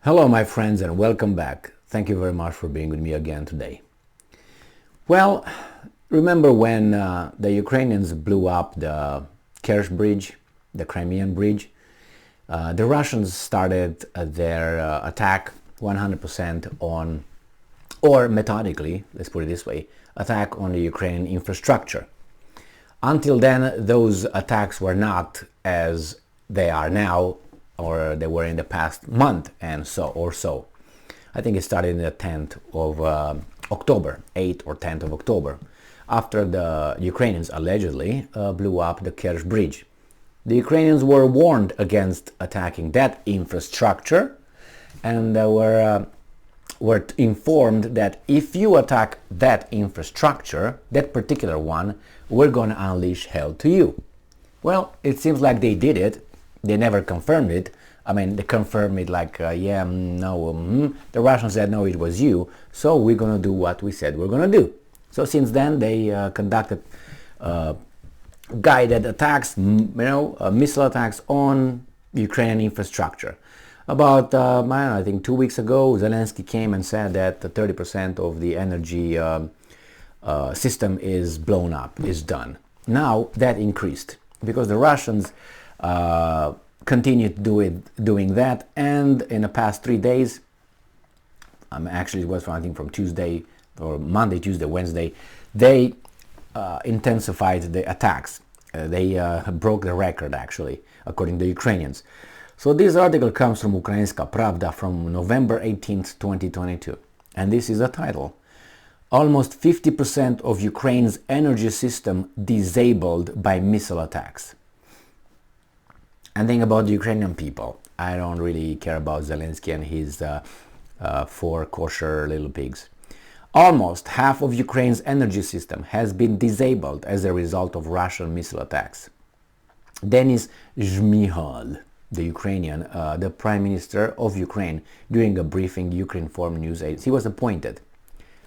Hello my friends and welcome back. Thank you very much for being with me again today. Well, remember when the Ukrainians blew up the Kerch bridge, the Crimean bridge? The Russians started their attack 100% on, or methodically, let's put it this way, attack on the Ukrainian infrastructure. Until then, those attacks were not as they are now, or they were in the past month and so. I think it started in the 10th of October, 8th or 10th of October, after the Ukrainians allegedly blew up the Kerch bridge. The Ukrainians were warned against attacking that infrastructure, and were informed that if you attack that infrastructure, that particular one, we're going to unleash hell to you. Well, it seems like they did it. They never confirmed it. I mean, they confirmed it like, The Russians said, no, it was you. So we're going to do what we said we're going to do. So since then, they conducted guided attacks, missile attacks on Ukrainian infrastructure. About, I think 2 weeks ago, Zelensky came and said that 30% of the energy system is blown up, is done. Now that increased because the Russians continued doing that, and in the past 3 days, actually it was I think from Tuesday or Monday, Tuesday, Wednesday, they intensified the attacks. They broke the record actually, according to the Ukrainians. So this article comes from Ukrainska Pravda from November 18th, 2022, and this is a title: Almost 50% of Ukraine's energy system disabled by missile attacks. And think about the Ukrainian people. I don't really care about Zelensky and his 4 kosher little pigs. Almost half of Ukraine's energy system has been disabled as a result of Russian missile attacks. Denis Shmyhal, the Ukrainian, the Prime Minister of Ukraine, during a briefing Ukrinform News aids, he was appointed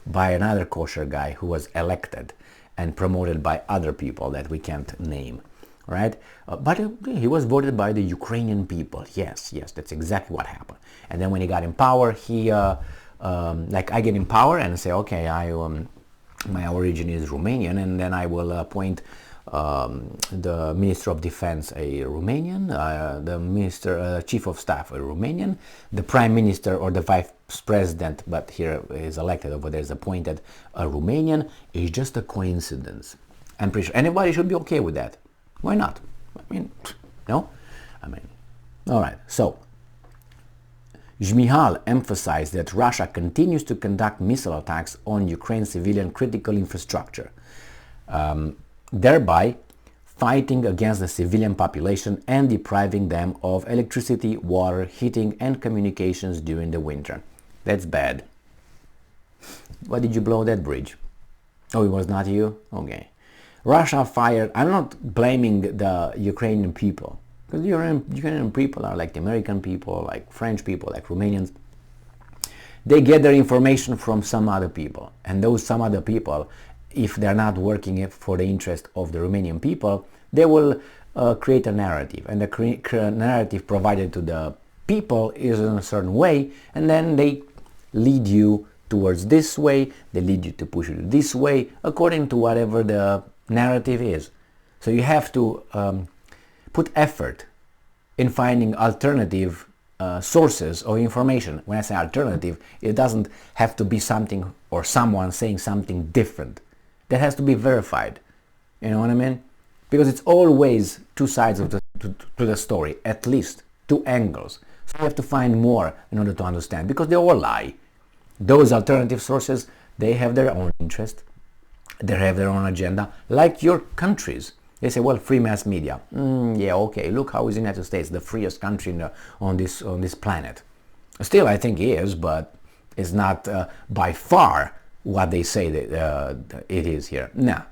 by another kosher guy who was elected and promoted by other people that we can't name. Right? But he was voted by the Ukrainian people. Yes, that's exactly what happened. And then when he got in power, he, like I get in power and say, okay, my origin is Romanian, and then I will appoint the Minister of Defense a Romanian, the Chief of Staff a Romanian, the Prime Minister or the Vice President, but here is elected, over there is appointed a Romanian. It's just a coincidence. I'm pretty sure anybody should be okay with that. Why not? I mean, no? All right. So, Shmyhal emphasized that Russia continues to conduct missile attacks on Ukraine's civilian critical infrastructure, thereby fighting against the civilian population and depriving them of electricity, water, heating, and communications during the winter. That's bad. Why did you blow that bridge? Oh, it was not you? Okay. Russia fired. I'm not blaming the Ukrainian people, because the Ukrainian people are like the American people, like French people, like Romanians. They get their information from some other people, and those some other people, if they're not working for the interest of the Romanian people, they will create a narrative, and the narrative provided to the people is in a certain way, and then they lead you towards this way, they lead you to push you this way, according to whatever the narrative is. So you have to put effort in finding alternative sources of information. When I say alternative, it doesn't have to be something or someone saying something different. That has to be verified. You know what I mean? Because it's always two sides of to the story, at least 2 angles. So you have to find more in order to understand, because they all lie. Those alternative sources, they have their own interest. They have their own agenda, like your countries. They say, well, free mass media. Yeah, okay, look how is the United States, the freest country on this planet. Still, I think it is, but it's not by far what they say that it is here. No.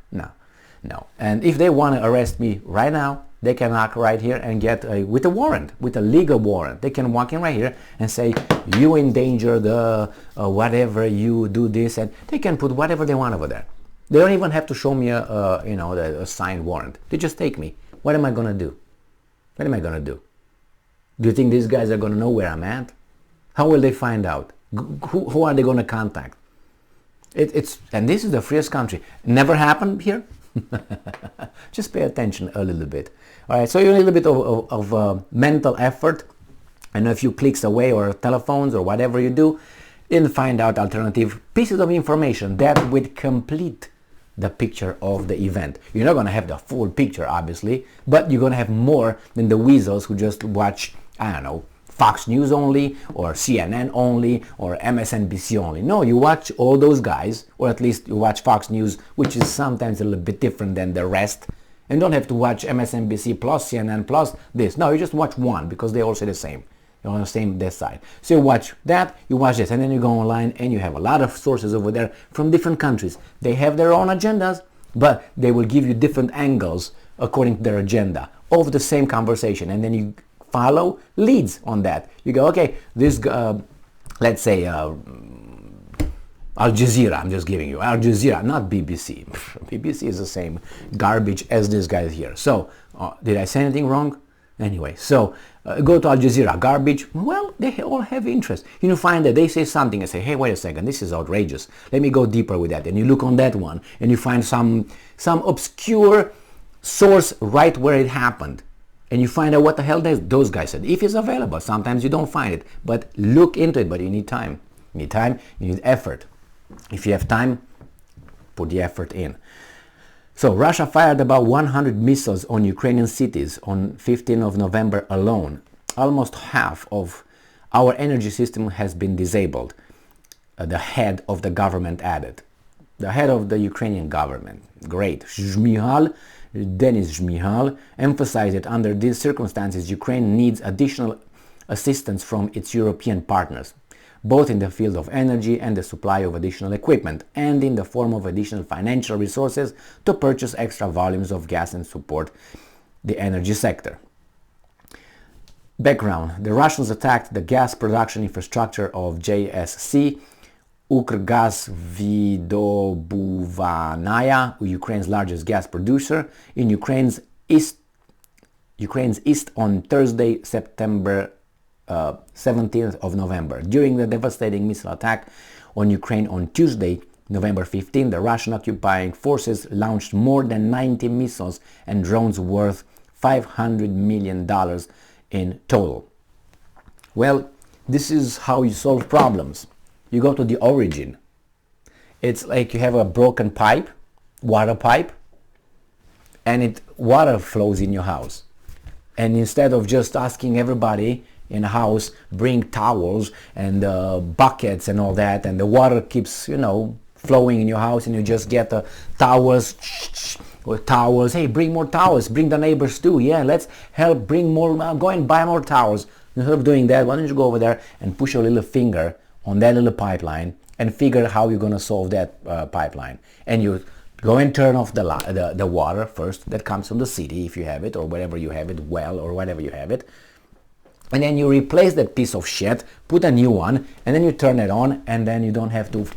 And if they want to arrest me right now, they can knock right here and get with a warrant, with a legal warrant. They can walk in right here and say, you endanger the whatever, you do this, and they can put whatever they want over there. They don't even have to show me a signed warrant. They just take me. What am I going to do? What am I going to do? Do you think these guys are going to know where I'm at? How will they find out? Who are they going to contact? And this is the freest country. Never happened here. Just pay attention a little bit. All right, so you need a little bit of mental effort, and a few clicks away, or telephones, or whatever you do, and find out alternative pieces of information that would complete the picture of the event. You're not going to have the full picture, obviously, but you're going to have more than the weasels who just watch, I don't know, Fox News only, or CNN only, or MSNBC only. No, you watch all those guys, or at least you watch Fox News, which is sometimes a little bit different than the rest. And don't have to watch MSNBC plus CNN plus this. No, you just watch one, because they all say the same. You're on the same this side. So you watch that, you watch this, and then you go online and you have a lot of sources over there from different countries. They have their own agendas, but they will give you different angles according to their agenda of the same conversation. And then you follow leads on that. You go, okay, this, let's say, Al Jazeera, I'm just giving you, Al Jazeera, not BBC. BBC is the same garbage as this guy here. So, did I say anything wrong? Anyway, so go to Al Jazeera, garbage. Well, they all have interest. You find that they say something and say, hey, wait a second, this is outrageous. Let me go deeper with that. And you look on that one and you find some obscure source right where it happened. And you find out what the hell those guys said. If it's available, sometimes you don't find it. But look into it, but you need time. You need time, you need effort. If you have time, put the effort in. So Russia fired about 100 missiles on Ukrainian cities on 15th of November alone. Almost half of our energy system has been disabled, the head of the government added. The head of the Ukrainian government, great, Shmyhal, Denis Shmyhal, emphasized that under these circumstances Ukraine needs additional assistance from its European partners, both in the field of energy and the supply of additional equipment, and in the form of additional financial resources to purchase extra volumes of gas and support the energy sector. Background: the Russians attacked the gas production infrastructure of JSC, Ukrgazvidobuvnaya, Ukraine's largest gas producer, in Ukraine's east on Thursday, September 17th of November. During the devastating missile attack on Ukraine on Tuesday, November 15, the Russian occupying forces launched more than 90 missiles and drones worth $500 million in total. Well, this is how you solve problems. You go to the origin. It's like you have a broken pipe, water pipe, and water flows in your house. And instead of just asking everybody in the house, bring towels and buckets and all that, and the water keeps, flowing in your house, and you just get the towels, hey, bring more towels, bring the neighbors too, yeah, let's help bring more, go and buy more towels. Instead of doing that, why don't you go over there and push your little finger on that little pipeline and figure how you're going to solve that pipeline. And you go and turn off the water first that comes from the city, if you have it, or wherever you have it, well, or whatever you have it. And then you replace that piece of shit, put a new one, and then you turn it on, and then you don't have to...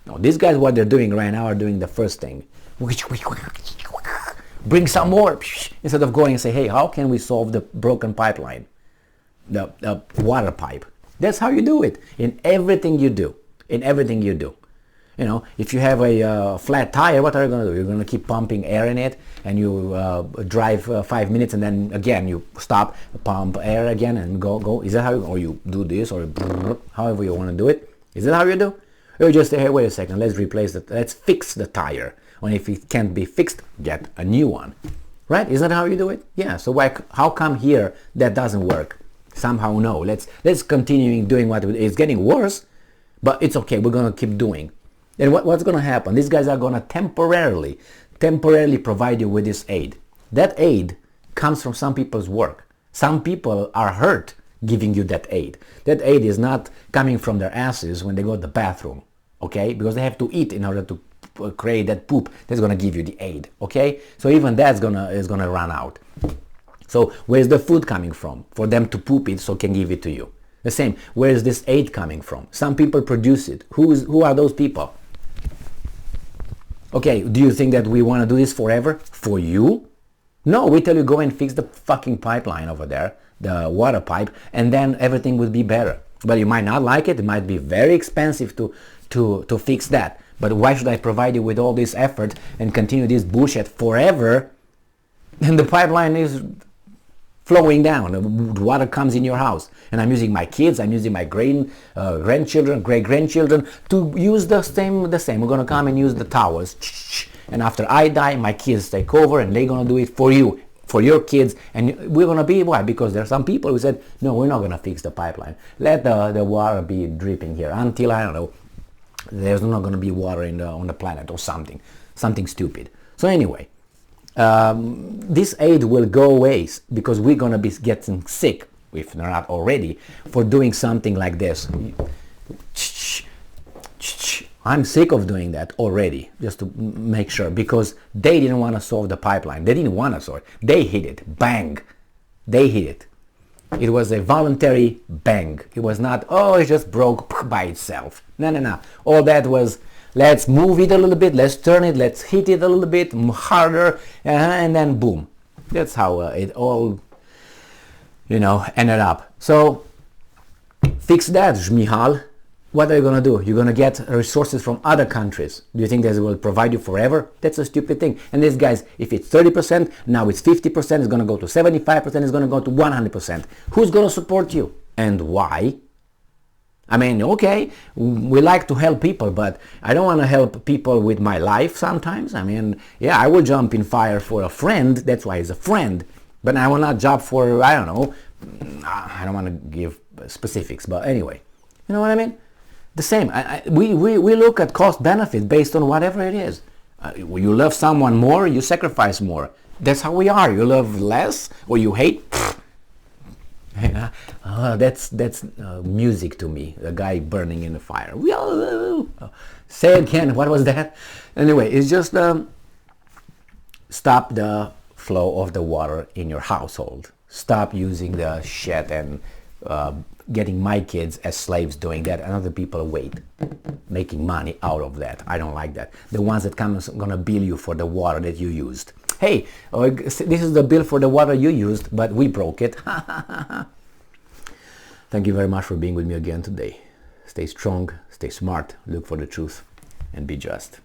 No, these guys, what they're doing right now, are doing the first thing. Bring some more, instead of going and say, hey, how can we solve the broken pipeline? The water pipe. That's how you do it, in everything you do. In everything you do. If you have a flat tire, what are you going to do? You're going to keep pumping air in it, and you drive 5 minutes, and then again you stop, pump air again, and go. Is that how or you do this, or however you want to do it? Is that how you do? Or you just say, hey, wait a second, let's fix the tire. And if it can't be fixed, get a new one. Right? Is that how you do it? Yeah. So how come here that doesn't work? Somehow no. Let's continue doing what it's getting worse, but it's okay. We're going to keep doing. And what's going to happen? These guys are going to temporarily provide you with this aid. That aid comes from some people's work. Some people are hurt giving you that aid. That aid is not coming from their asses when they go to the bathroom, okay? Because they have to eat in order to create that poop that's going to give you the aid, okay? So even that's is going to run out. So where's the food coming from? For them to poop it so can give it to you. The same, where is this aid coming from? Some people produce it. Who are those people? Okay, do you think that we want to do this forever? For you? No, we tell you go and fix the fucking pipeline over there, the water pipe, and then everything will be better. But you might not like it. It might be very expensive to fix that. But why should I provide you with all this effort and continue this bullshit forever? And the pipeline is flowing down. The water comes in your house. And I'm using my kids, I'm using my grandchildren, great-grandchildren to use the same. We're going to come and use the towers. And after I die, my kids take over and they're going to do it for you, for your kids. And we're going to be, why? Because there are some people who said, no, we're not going to fix the pipeline. Let the water be dripping here until, I don't know, there's not going to be water on the planet or something stupid. So anyway, this aid will go away because we're going to be getting sick, if not already, for doing something like this. I'm sick of doing that already, just to make sure, because they didn't want to solve the pipeline. They didn't want to solve it. They hit it. Bang. They hit it. It was a voluntary bang. It was not, oh, it just broke by itself. No. All that was, let's move it a little bit, let's turn it, let's hit it a little bit harder, and then boom. That's how it all, ended up. So, fix that, Shmyhal. What are you going to do? You're going to get resources from other countries. Do you think they will provide you forever? That's a stupid thing. And these guys, if it's 30%, now it's 50%, it's going to go to 75%, it's going to go to 100%. Who's going to support you? And why? I mean, okay, we like to help people, but I don't want to help people with my life sometimes. I mean, yeah, I will jump in fire for a friend. That's why he's a friend. But I will not jump for, I don't know, I don't want to give specifics, but anyway, you know what I mean? The same. We look at cost benefit based on whatever it is. You love someone more, you sacrifice more. That's how we are. You love less or you hate. That's music to me. The guy burning in the fire. Say it again. What was that? Anyway, it's just stop the flow of the water in your household. Stop using the shit and getting my kids as slaves doing that, and other people wait, making money out of that. I don't like that. The ones that come are gonna bill you for the water that you used. Hey, this is the bill for the water you used, but we broke it. Thank you very much for being with me again today. Stay strong, stay smart, look for the truth, and be just.